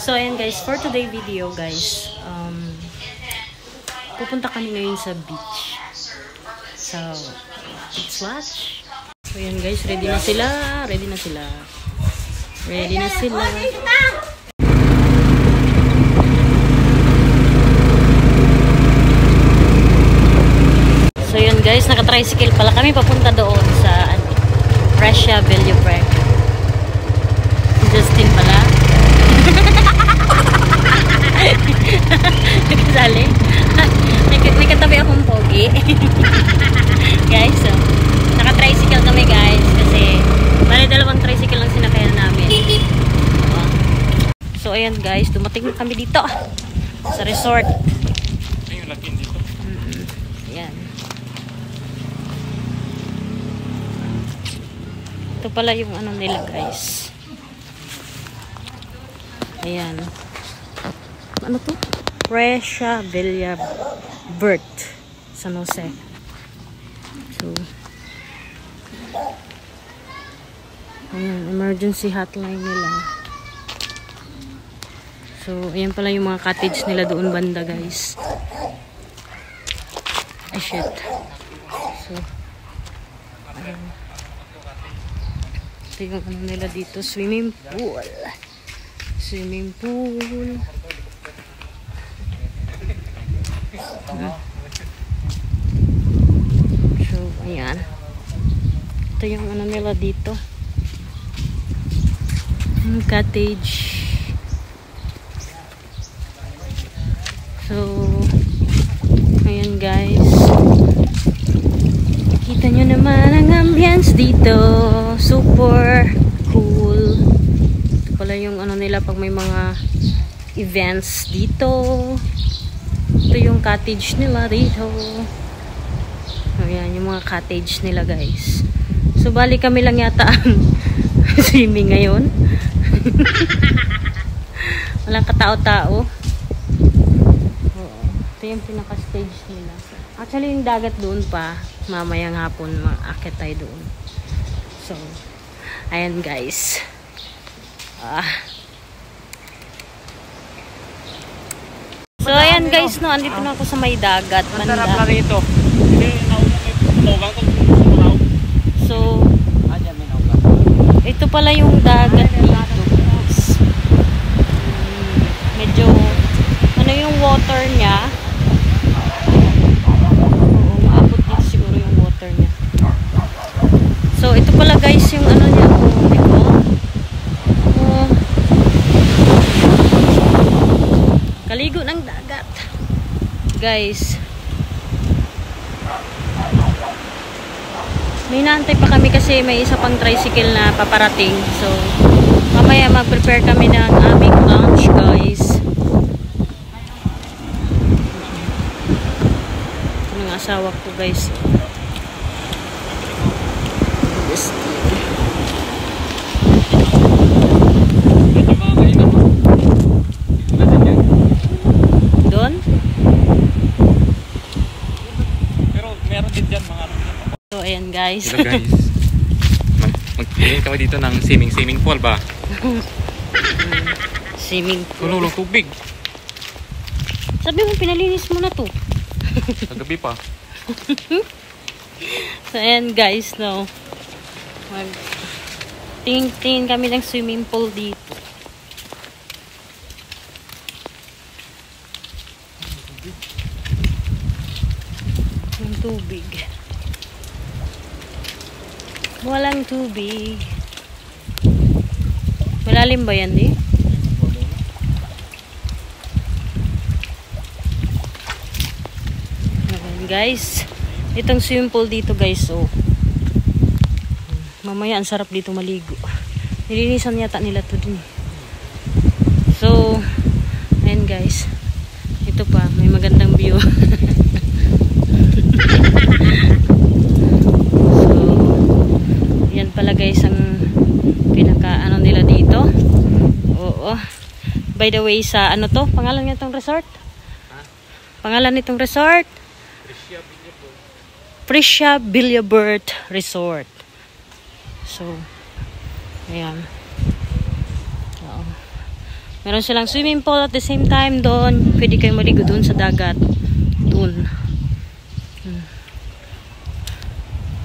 So ayan guys, for today video guys, pupunta kami ngayon sa beach. So, let's watch. So ayan guys, ready na sila. So yun guys, naka-tricycle pala kami papunta doon sa Brescia Villaberg. Justin pala. Nagkasali. May katabi akong pogi. Guys, so, naka-tricycle kami guys. Kasi, bali dalawang tricycle lang sinakayan namin. So, ayan guys, dumating kami dito. Sa resort. Ayun, lagyan dito. Ayan. Ito pala yung ano nila guys. Ayan. Ano to? Brescia Villaberg, San Jose. So, ayan, emergency hotline nila. So, ayan pala yung mga cottage nila doon banda, guys. Ay, shit. So, ayan. Ito yung ano nila dito, swimming pool. Swimming pool. So, ayan. Ito yung ano nila dito. Cottage. So, ayan guys. Kita nyo naman ang ambience dito. Super cool. Ito pala yung ano nila pag may mga events dito. Ito yung cottage nila dito. Ayan, yung mga cottage nila guys. So, bali kami lang yata ang swimming ngayon. Walang katao-tao. Ito yung pinaka-stage nila. Actually, yung dagat doon pa. Mamayang hapon, maakit tayo doon. So, ayan guys. So, ayan guys, no, andito na ako sa may dagat. Masarap na rito. So, ito pala yung dagat dito, guys. Medyo, ano yung water niya? Oo, maabot dito siguro yung water niya. So, ito pala guys yung ano niya. Kaligo ng dagat. Guys. May naantay pa kami kasi may isa pang tricycle na paparating. So, mamaya mag-prepare kami ng aming lunch, guys. Ito ng asawa ko, guys. Doon? Pero meron din dyan mga So, ayan guys. Hello guys. Magpiliin kami dito ng swimming pool ba? Swimming pool. Tulong tubig. Sabi mo, pinalinis mo na to. Kagabi pa. So, ayan guys, no. Tingin kami ng swimming pool dito. Yung tubig. Walang tubig. Malalim ba yan, di? Okay, guys. Itong swimming pool dito, guys. So, mamaya, ang sarap dito maligo. Nilinisan yata nila to din. So, ayan, guys. Ito pa. May magandang view. Yan pala guys ang pinaka ano nila dito. Oo. By the way, sa ano to? Pangalan nitong resort? Pangalan nitong resort? Brescia Villaberg Resort. So, ayan. Meron silang swimming pool at the same time doon. Pwede kayo maligo doon sa dagat. Doon.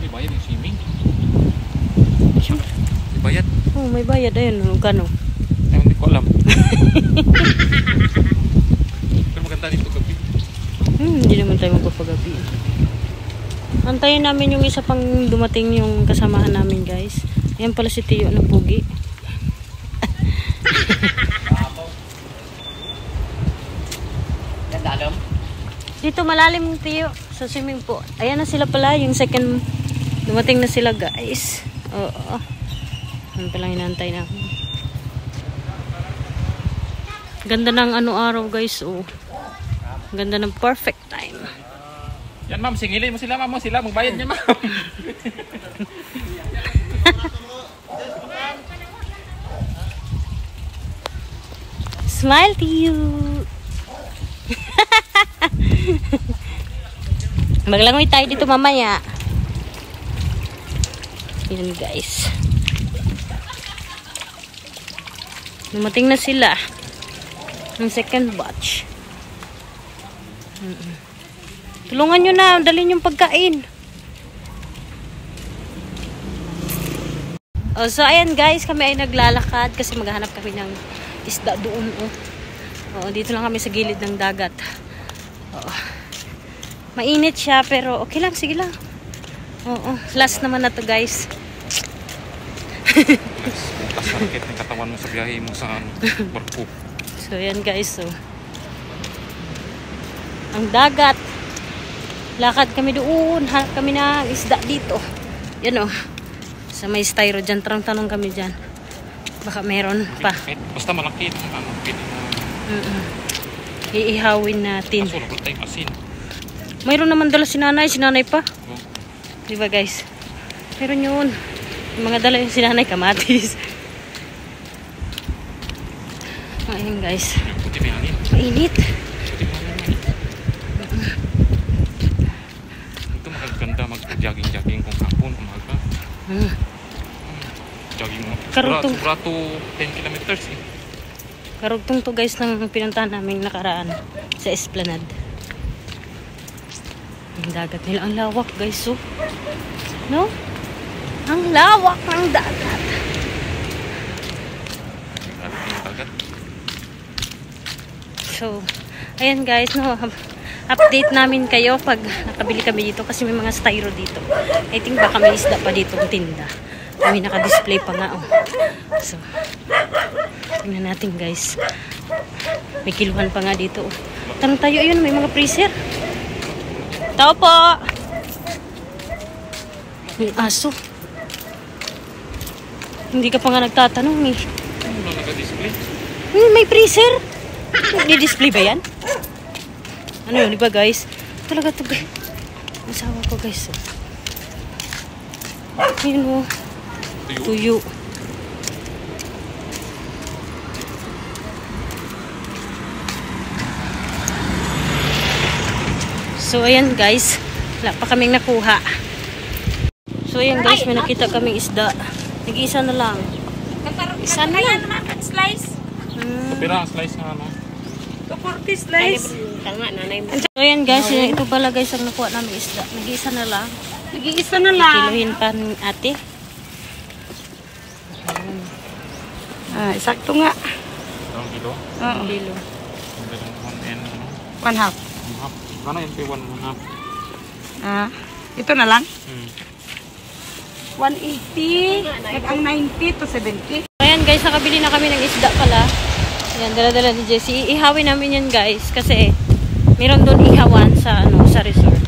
May bayad yung swimming? Siyempre. May bayad? Oh, may bayad. Ayun, kano. Ay, hindi ko alam. Pero maganda dito gabi. Hindi naman tayo magpapagabi. Antayin namin yung isa pang dumating yung kasamahan namin, guys. Ayan pala si Tio na pugi. Dito malalim, Tio, sa swimming pool. Ayan na sila pala, yung second dumating na sila, guys. Oo. Ayan palang inantay namin. Ganda ng araw, guys. Oh. Ganda ng perfect time. Yan, ma'am. Singilin mo sila, ma'am. Sila, magbayad niya, ma'am. Smile to you. Maglangoy tayo dito mamaya. Yan, guys. Dumating na sila. Ang second batch. Tulungan nyo na. Dalhin yung pagkain. So, ayan guys. Kami ay naglalakad kasi maghahanap kami ng isda doon. Dito lang kami sa gilid ng dagat. Mainit siya pero okay lang. Sige lang. Last naman na to, guys. Sakit ng katawan mo sa biyahe mo sa barko. So, ayan guys. So, ang dagat. Lakad kami doon. Hanap kami ng isda dito. Yan sa may styro dyan. Tanong kami dyan. Baka meron pa. Basta malaki. Iihawin natin. Kaso, wala tayong asin. Mayroon naman dala si nanay. Si nanay pa. Diba guys? Meron yun. Yung mga dala yung si nanay kamatis. Ayun guys. Mainit. Ito magaganda mag-jogging kung hapon, umaga. Jogging mo. Sobra to 10 kilometers eh. Karugtong to guys ng pinuntahan namin nakaraan sa Esplanade. Ang dagat nila. Ang lawak guys. No? Ang lawak ng dagat. So, ayan guys, update namin kayo pag nakabili kami dito kasi may mga styro dito. I think baka may isda pa dito ng tinda. May naka-display pa nga. So, tingnan natin guys. May kiluhan pa nga dito. Tanong tayo, ayun, may mga freezer. Tao po! May aso. Hindi ka pa nga nagtatanong eh. Ano naka-display? May freezer? Di-display ba yan? Ano yun, diba guys? Talaga to guys. Masawa ko guys. Ayun tuyo. So ayan guys. Wala pa kaming nakuha. So ayan guys, may nakita kaming isda. Nag-iisa na lang. Isa na lang. Slice. Pero ang slice na 240 slice. So ayan guys, ito pala guys ang nakuha namin isda. Nag-iisa na lang. Nag-iisa na lang. Kiluhin pa ng ate. Sakto nga. Ang kilo? Oo. Kilo. 1 half. Ano yun? 1 half. Ito na lang. 180. Ang 90 to 70. Ayan guys, nakabili na kami ng isda pala. Ayan, dala-dala ni Jessie. Ihawin namin yan guys kasi meron doon ihawan sa sa resort.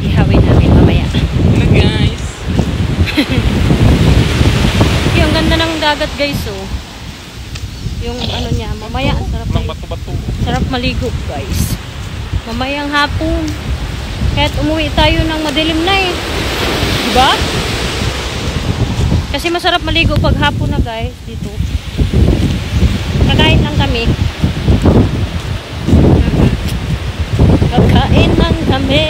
Ihawin namin mamaya. Hello guys. Yung ganda ng dagat guys Yung niya, mamaya ang sarap. Bato-bato. Sarap maligo guys. Mamayang hapon. Kahit umuwi tayo ng madilim na eh. Diba? Kasi masarap maligo pag hapon na guys dito. Kakain lang kami. Kakain lang kami.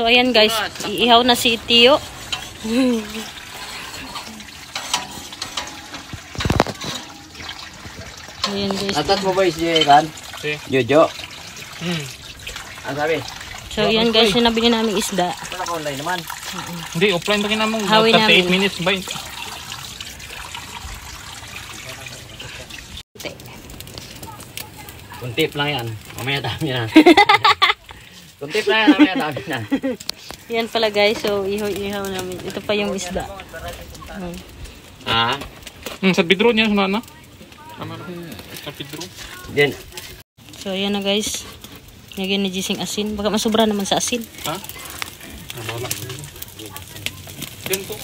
So ayan guys, iihaw na si Tio. Ayan guys. Natat mo boys, kan? Si. Jojo. Hmm. Ang sabi? So yan guys, yung nabili namin isda. Wala ka online naman. Hindi, offline ba kinamong? Hawi 38 namin. minutes ba? Kuntip lang yan. Mamaya dami na. Kuntip lang yan, mamaya dami na. Yan pala guys, so ihaw-ihaw namin. Ito pa yung isda. Ah? Sa Pedro niya, sunana. Sa Pedro. Diyan. So ayan na guys. Lagyan ni Jising asin. Baka masubra naman sa asin. Ha? Wala. Diyan po.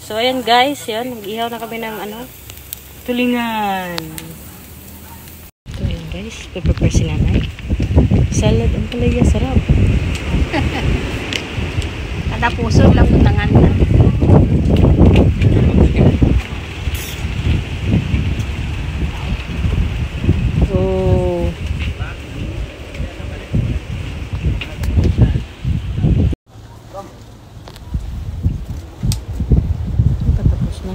So ayan guys, yan. Nag-ihaw na kami ng ano, tulingan. Ito yan guys, prepare si nanay. Salad ang palaya, sarap. Kada puso lang utangan na. Oh. Patapos na.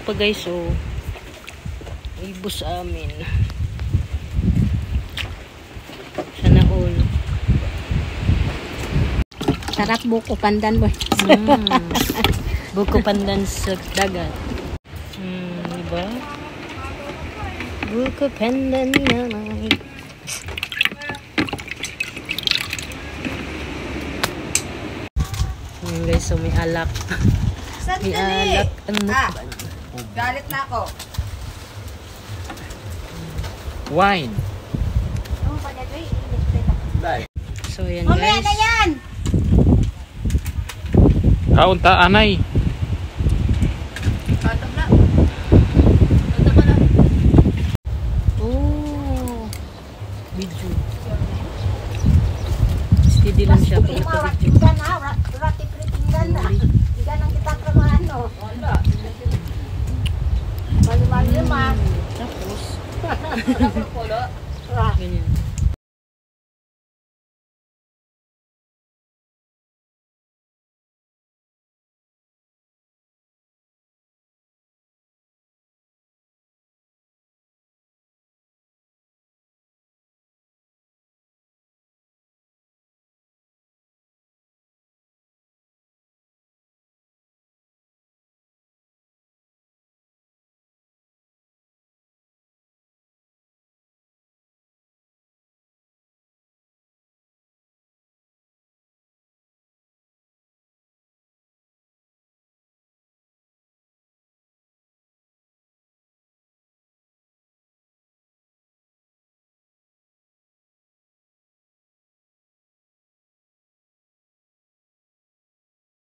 Pa guys, so ibus amin. Sana all. Sarap buko pandan boy. Buko pandan sa dagat. Diba? Buko pandan naman. Guys, so may alak. May alak ang mukbang. Galit na ako. Wine. So yan guys. yan! Kaunta, anay. Oh. Video. Steady lang siya pag ito video. Tapos. Ganyan.